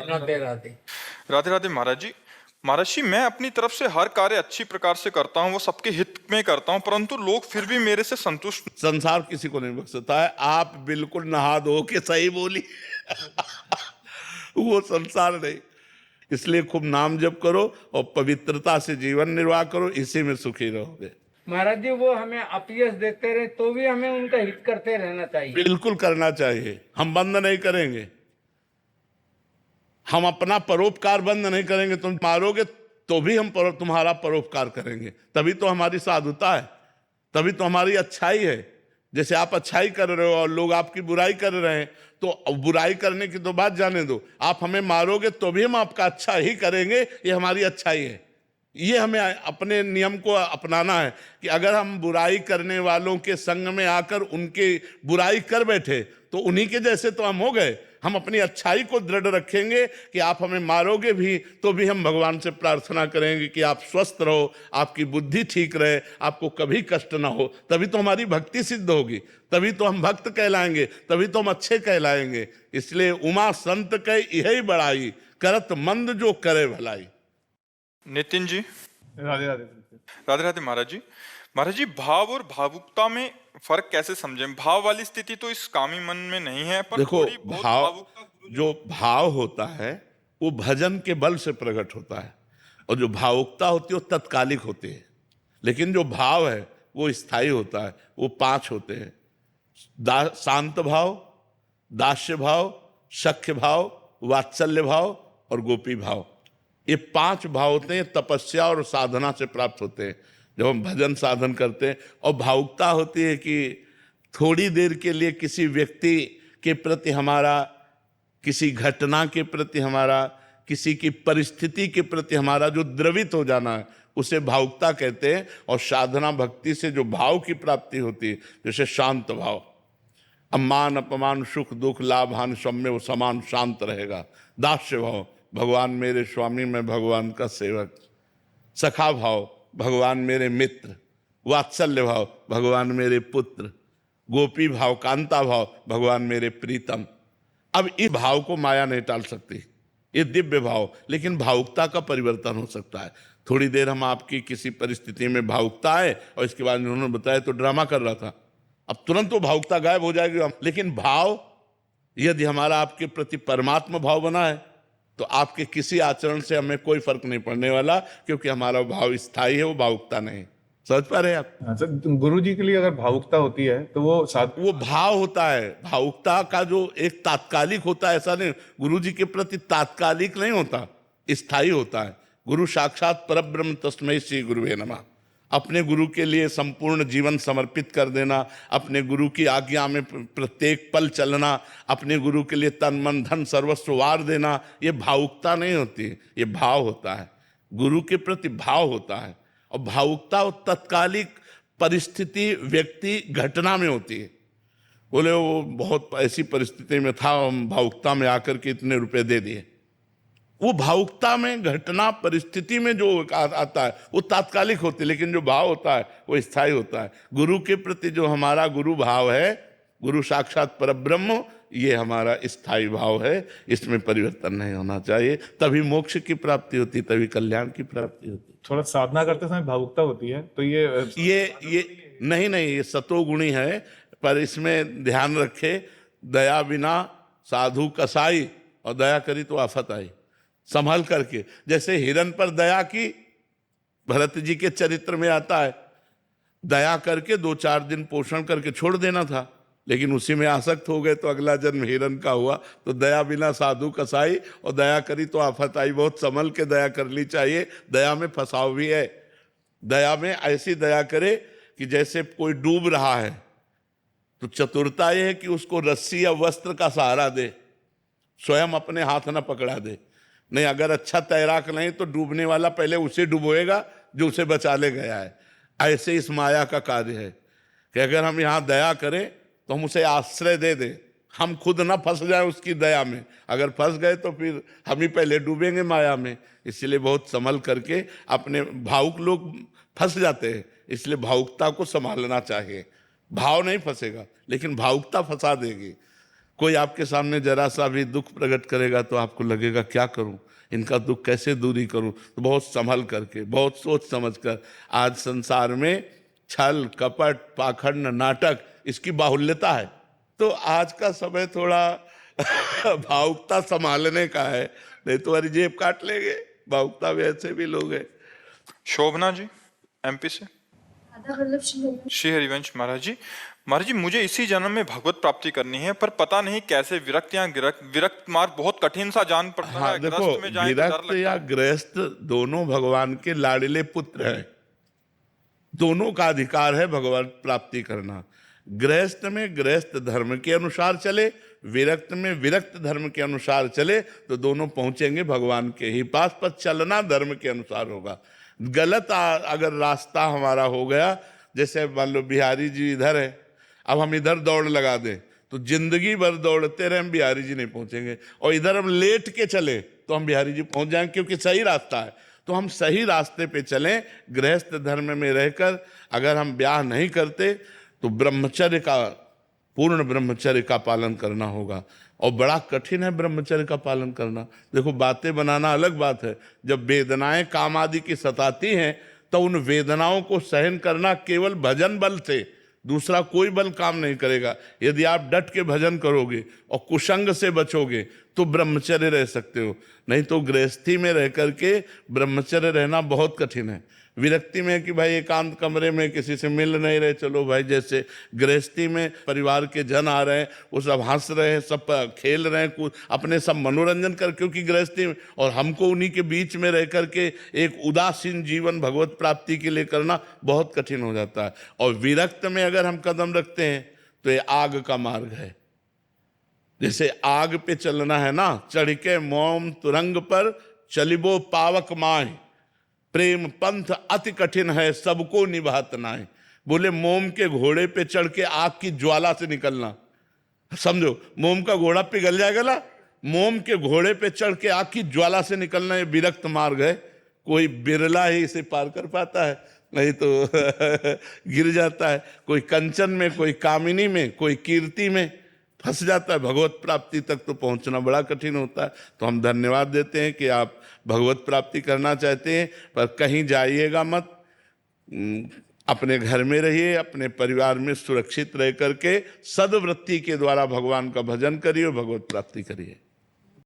राधे राधे। राधे राधे महाराज जी। महाराज जी, मैं अपनी तरफ से हर कार्य अच्छी प्रकार से करता हूँ, वो सबके हित में करता हूँ, परंतु लोग फिर भी मेरे से संतुष्ट। संसार किसी को नहीं बख्शता है। आप बिल्कुल नहा धो के सही बोली वो संसार नहीं। इसलिए खूब नाम जप करो और पवित्रता से जीवन निर्वाह करो, इसी में सुखी रहोगे। महाराज जी, वो हमें अपयश देते रहे तो भी हमें उनका हित करते रहना चाहिए। बिल्कुल करना चाहिए। हम बंद नहीं करेंगे, हम अपना परोपकार बंद नहीं करेंगे। तुम मारोगे तो भी हम तुम्हारा परोपकार करेंगे, तभी तो हमारी साधुता है, तभी तो हमारी अच्छाई है। जैसे आप अच्छाई कर रहे हो और लोग आपकी बुराई कर रहे हैं, तो बुराई करने की तो बात जाने दो, आप हमें मारोगे तो भी हम आपका अच्छा ही करेंगे, ये हमारी अच्छाई है। ये हमें अपने नियम को अपनाना है कि अगर हम बुराई करने वालों के संग में आकर उनकी बुराई कर बैठे तो उन्हीं के जैसे तो हम हो गए। हम अपनी अच्छाई को दृढ़ रखेंगे कि आप हमें मारोगे भी तो भी हम भगवान से प्रार्थना करेंगे कि आप स्वस्थ रहो, आपकी बुद्धि ठीक रहे, आपको कभी कष्ट ना हो। तभी तो हमारी भक्ति सिद्ध होगी, तभी तो हम भक्त कहलाएंगे, तभी तो हम अच्छे कहलाएंगे। इसलिए उमा संत कह यही बड़ाई, करत मंद जो करे भलाई। नितिन जी। राधे राधे। राधे राधे महाराज जी। महाराज जी, भाव और भावुकता में फर्क कैसे समझें? भाव वाली स्थिति तो इस कामी मन में नहीं है, पर देखो, थोड़ी बहुत भाव भावुकता जो भाव होता है वो भजन के बल से प्रकट होता है, और जो भावुकता होती है वो तत्कालिक होती है। लेकिन जो भाव है वो स्थायी होता है। वो 5 होते हैं: शांत भाव, दास्य भाव, सख्य भाव, वात्सल्य भाव और गोपी भाव। ये 5 भाव होते हैं, तपस्या और साधना से प्राप्त होते हैं जब हम भजन साधन करते हैं। और भावुकता होती है कि थोड़ी देर के लिए किसी व्यक्ति के प्रति हमारा, किसी घटना के प्रति हमारा, किसी की परिस्थिति के प्रति हमारा जो द्रवित हो जाना है, उसे भावुकता कहते हैं। और साधना भक्ति से जो भाव की प्राप्ति होती है, जैसे शांत भाव, अम्मान अपमान सुख दुख लाभ हानि सब में वो समान शांत रहेगा। दास्य भाव, भगवान मेरे स्वामी, मैं भगवान का सेवक। सखा भाव, भगवान मेरे मित्र। वात्सल्य भाव, भगवान मेरे पुत्र। गोपी भाव, कांता भाव, भगवान मेरे प्रीतम। अब इस भाव को माया नहीं टाल सकती, ये दिव्य भाव। लेकिन भावुकता का परिवर्तन हो सकता है। थोड़ी देर हम आपकी किसी परिस्थिति में भावुकता है और इसके बाद उन्होंने बताया तो ड्रामा कर रहा था, अब तुरंत वो भावुकता गायब हो जाएगी। लेकिन भाव यदि हमारा आपके प्रति परमात्मा भाव बना है तो आपके किसी आचरण से हमें कोई फर्क नहीं पड़ने वाला, क्योंकि हमारा भाव स्थायी है, वो भावुकता नहीं। समझ पा रहे हैं आप? अच्छा, गुरु जी के लिए अगर भावुकता होती है तो वो भाव होता है। भावुकता का जो एक तात्कालिक होता है, ऐसा नहीं। गुरु जी के प्रति तात्कालिक नहीं होता, स्थायी होता है। गुरु साक्षात परब्रह्म तस्मै श्री गुरुवे नमः। अपने गुरु के लिए संपूर्ण जीवन समर्पित कर देना, अपने गुरु की आज्ञा में प्रत्येक पल चलना, अपने गुरु के लिए तन मन धन सर्वस्व वार देना, ये भावुकता नहीं होती, ये भाव होता है। गुरु के प्रति भाव होता है। और भावुकता तत्कालिक परिस्थिति, व्यक्ति, घटना में होती है। बोले वो बहुत ऐसी परिस्थिति में था, हम भावुकता में आकर के इतने रुपए दे दिए। वो भावुकता में, घटना परिस्थिति में जो आता है वो तात्कालिक होती है, लेकिन जो भाव होता है वो स्थायी होता है। गुरु के प्रति जो हमारा गुरु भाव है, गुरु साक्षात परब्रह्म, ये हमारा स्थायी भाव है, इसमें परिवर्तन नहीं होना चाहिए। तभी मोक्ष की प्राप्ति होती, तभी कल्याण की प्राप्ति होती। थोड़ा साधना करते समय भावुकता होती है तो ये नहीं, ये सतोगुणी है। पर इसमें ध्यान रखे, दया बिना साधु कसाई, और दया करी तो आफत आई। संभल करके, जैसे हिरन पर दया की, भरत जी के चरित्र में आता है, दया करके 2-4 दिन पोषण करके छोड़ देना था, लेकिन उसी में आसक्त हो गए तो अगला जन्म हिरन का हुआ। तो दया बिना साधु कसाई, और दया करी तो आफत आई। बहुत संभल के दया करनी चाहिए। दया में फंसाव भी है। दया में ऐसी दया करे कि जैसे कोई डूब रहा है तो चतुरता यह है कि उसको रस्सी या वस्त्र का सहारा दे, स्वयं अपने हाथ न पकड़ा दे। नहीं, अगर अच्छा तैराक नहीं तो डूबने वाला पहले उसे डुबोएगा जो उसे बचा ले गया है। ऐसे इस माया का कार्य है कि अगर हम यहाँ दया करें तो हम उसे आश्रय दे दें, हम खुद ना फंस जाए उसकी दया में। अगर फंस गए तो फिर हम ही पहले डूबेंगे माया में। इसलिए बहुत संभल करके, अपने भावुक लोग फंस जाते हैं, इसलिए भावुकता को संभालना चाहिए। भाव नहीं फंसेगा, लेकिन भावुकता फंसा देगी। कोई आपके सामने जरा सा भी दुख प्रकट करेगा तो आपको लगेगा क्या करूं, इनका दुख कैसे दूरी करूं। तो बहुत संभल करके, बहुत सोच समझ कर। आज संसार में छल कपट पाखंड नाटक इसकी बाहुल्यता है, तो आज का समय थोड़ा भावुकता संभालने का है, नहीं तो हमारी जेब काट लेंगे। भावुकता में ऐसे भी लोग हैं। शोभना जी एमपी से। श्री हरिवंश महाराज जी मुझे इसी जन्म में भगवत प्राप्ति करनी है, पर पता नहीं कैसे। विरक्त या विरक्त मार्ग बहुत कठिन सा जान पड़ता हाँ, है। देखो, ग्रस्त में जाए तो डर विरक्त लगता या है। गृहस्थ दोनों भगवान के लाडले पुत्र हैं। दोनों का अधिकार है भगवान प्राप्ति करना। गृहस्थ में गृहस्थ धर्म के अनुसार चले, विरक्त में विरक्त धर्म के अनुसार चले, तो दोनों पहुंचेंगे भगवान के ही पास। पर चलना धर्म के अनुसार होगा। गलत अगर रास्ता हमारा हो गया, जैसे मान लो बिहारी जी इधर है, अब हम इधर दौड़ लगा दें तो जिंदगी भर दौड़ते रहे, हम बिहारी जी नहीं पहुंचेंगे। और इधर हम लेट के चले तो हम बिहारी जी पहुंच जाएंगे, क्योंकि सही रास्ता है। तो हम सही रास्ते पे चलें। गृहस्थ धर्म में रहकर अगर हम ब्याह नहीं करते तो ब्रह्मचर्य का, पूर्ण ब्रह्मचर्य का पालन करना होगा। और बड़ा कठिन है ब्रह्मचर्य का पालन करना। देखो, बातें बनाना अलग बात है, जब वेदनाएं काम आदि की सताती हैं तो उन वेदनाओं को सहन करना केवल भजन बल से, दूसरा कोई बल काम नहीं करेगा। यदि आप डट के भजन करोगे और कुसंग से बचोगे तो ब्रह्मचर्य रह सकते हो, नहीं तो गृहस्थी में रह करके ब्रह्मचर्य रहना बहुत कठिन है। विरक्ति में कि भाई एकांत कमरे में किसी से मिल नहीं रहे, चलो भाई, जैसे गृहस्थी में परिवार के जन आ रहे हैं, वो सब हंस रहे हैं, सब खेल रहे हैं, अपने सब मनोरंजन कर, क्योंकि गृहस्थी में, और हमको उन्हीं के बीच में रह करके एक उदासीन जीवन भगवत प्राप्ति के लिए करना बहुत कठिन हो जाता है। और विरक्त में अगर हम कदम रखते हैं तो ये आग का मार्ग है। जैसे आग पे चलना है ना, चढ़ के मोम तुरंग पर चलिबो पावक माय, प्रेम पंथ अति कठिन है सबको निभात नाय। बोले मोम के घोड़े पे चढ़ के आग की ज्वाला से निकलना, समझो, मोम का घोड़ा पिघल जाएगा ना, मोम के घोड़े पे चढ़ के आग की ज्वाला से निकलना, ये विरक्त मार्ग है। कोई बिरला ही इसे पार कर पाता है, नहीं तो गिर जाता है। कोई कंचन में, कोई कामिनी में, कोई कीर्ति में फंस जाता है। भगवत प्राप्ति तक तो पहुंचना बड़ा कठिन होता है। तो हम धन्यवाद देते हैं कि आप भगवत प्राप्ति करना चाहते हैं, पर कहीं जाइएगा मत, अपने घर में रहिए, अपने परिवार में सुरक्षित रह करके सद्वृत्ति के द्वारा भगवान का भजन करिए, भगवत प्राप्ति करिए।